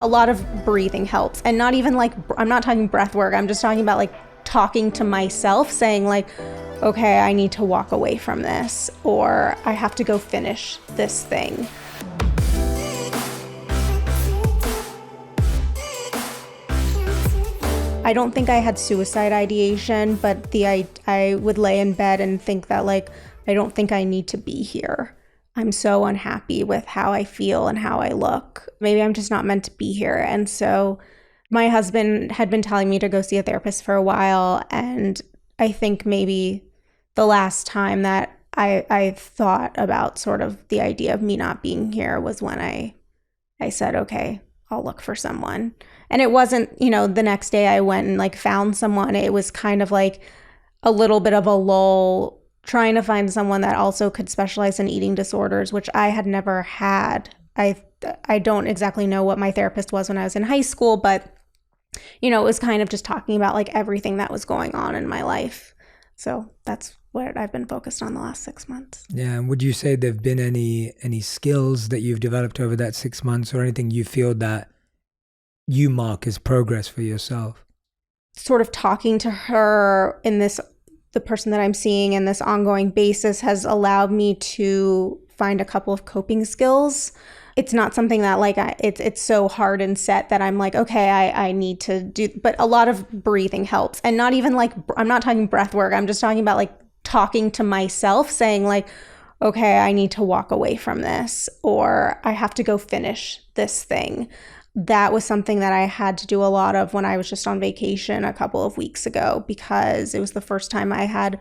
A lot of breathing helps, and not even like, I'm not talking breath work, I'm just talking about like talking to myself, saying like, okay, I need to walk away from this, or I have to go finish this thing. I don't think I had suicide ideation, but I would lay in bed and think that like, I don't think I need to be here. I'm so unhappy with how I feel and how I look. Maybe I'm just not meant to be here. And so my husband had been telling me to go see a therapist for a while. And I think maybe the last time that I thought about sort of the idea of me not being here was when I said, okay, I'll look for someone. And it wasn't, the next day I went and like found someone. It was kind of like a little bit of a lull, trying to find someone that also could specialize in eating disorders, which I had never had. I don't exactly know what my therapist was when I was in high school, but it was kind of just talking about like everything that was going on in my life. So that's what I've been focused on the last 6 months. Yeah, and would you say there've been any skills that you've developed over that 6 months, or anything you feel that you mark as progress for yourself? Sort of talking to her the person that I'm seeing in this ongoing basis has allowed me to find a couple of coping skills. It's not something that like it's so hard and set that I'm like, okay, I need to do, but a lot of breathing helps, and not even like, I'm not talking breath work, I'm just talking about like talking to myself, saying like, okay, I need to walk away from this, or I have to go finish this thing. That was something that I had to do a lot of when I was just on vacation a couple of weeks ago, because it was the first time I had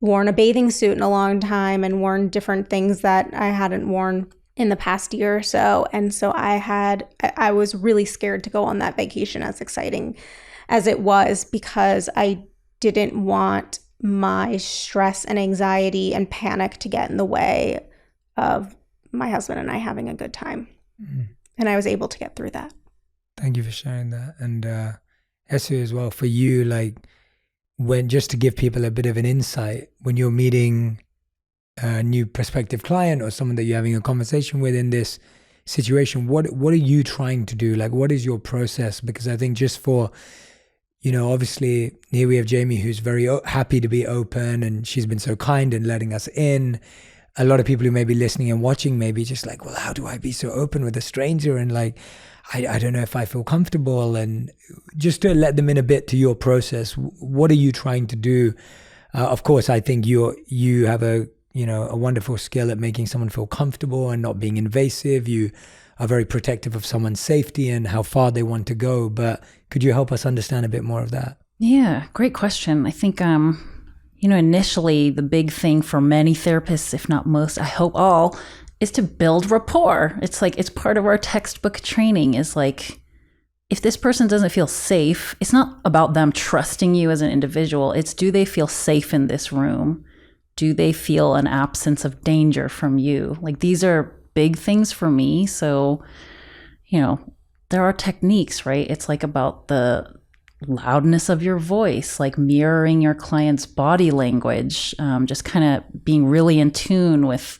worn a bathing suit in a long time and worn different things that I hadn't worn in the past year or so. And so I was really scared to go on that vacation, as exciting as it was, because I didn't want my stress and anxiety and panic to get in the way of my husband and I having a good time. Mm-hmm. And I was able to get through that. Thank you for sharing that. And Esu, as well, for you, like, just to give people a bit of an insight, when you're meeting a new prospective client or someone that you're having a conversation with in this situation, what are you trying to do? Like, what is your process? Because I think just for, obviously here we have Jamie, who's very happy to be open, and she's been so kind in letting us in. A lot of people who may be listening and watching may be just like, well, how do I be so open with a stranger? And like, I don't know if I feel comfortable. And just to let them in a bit to your process, what are you trying to do? Of course, I think you have a wonderful skill at making someone feel comfortable and not being invasive. You are very protective of someone's safety and how far they want to go. But could you help us understand a bit more of that? Yeah, great question. I think, initially the big thing for many therapists, if not most, I hope all, is to build rapport. It's like, it's part of our textbook training, is like, if this person doesn't feel safe, it's not about them trusting you as an individual. It's, do they feel safe in this room? Do they feel an absence of danger from you? Like, these are big things for me. So, there are techniques, right? It's like about the loudness of your voice, like mirroring your client's body language, just kind of being really in tune with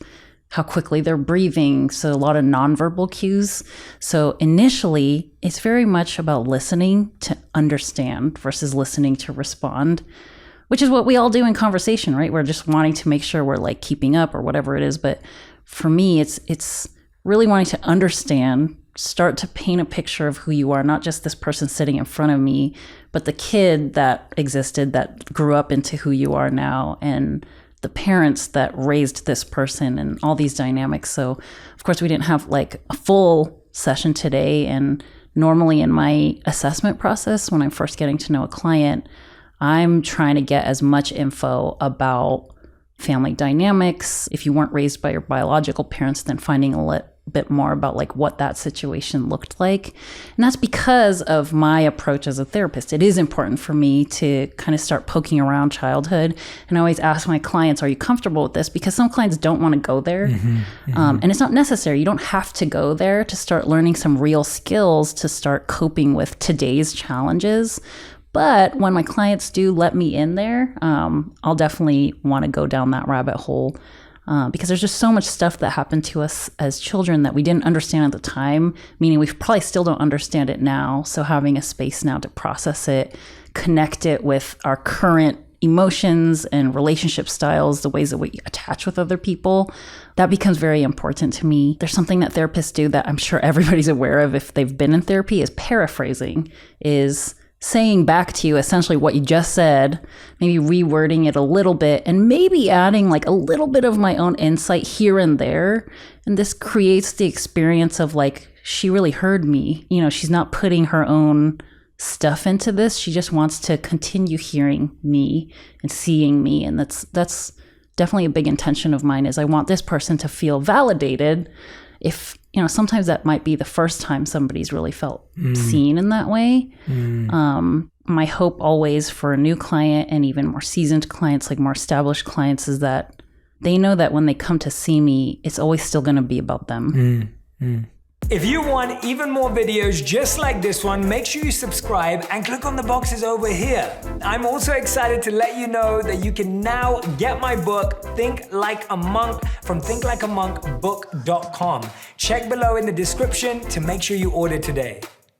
how quickly they're breathing. So a lot of nonverbal cues. So initially, it's very much about listening to understand versus listening to respond, which is what we all do in conversation, right? We're just wanting to make sure we're like keeping up or whatever it is. But for me, it's really wanting to understand, start to paint a picture of who you are, not just this person sitting in front of me, but the kid that existed, that grew up into who you are now, and the parents that raised this person, and all these dynamics. So of course we didn't have like a full session today. And normally in my assessment process, when I'm first getting to know a client, I'm trying to get as much info about family dynamics. If you weren't raised by your biological parents, then finding a bit more about like what that situation looked like. And that's because of my approach as a therapist. It is important for me to kind of start poking around childhood. And I always ask my clients, are you comfortable with this? Because some clients don't want to go there. And it's not necessary. You don't have to go there to start learning some real skills to start coping with today's challenges. But when my clients do let me in there, I'll definitely want to go down that rabbit hole. because there's just so much stuff that happened to us as children that we didn't understand at the time, meaning we probably still don't understand it now. So having a space now to process it, connect it with our current emotions and relationship styles, the ways that we attach with other people, that becomes very important to me. There's something that therapists do that I'm sure everybody's aware of if they've been in therapy, is paraphrasing, is saying back to you essentially what you just said, maybe rewording it a little bit and maybe adding like a little bit of my own insight here and there. And this creates the experience of like, she really heard me. You know, she's not putting her own stuff into this. She just wants to continue hearing me and seeing me. And that's definitely a big intention of mine, is I want this person to feel validated. If, you know, sometimes that might be the first time somebody's really felt seen in that way. My hope always for a new client and even more seasoned clients, like more established clients, is that they know that when they come to see me, it's always still going to be about them. If you want even more videos just like this one, make sure you subscribe and click on the boxes over here. I'm also excited to let you know that you can now get my book, Think Like a Monk, from thinklikeamonkbook.com. Check below in the description to make sure you order today.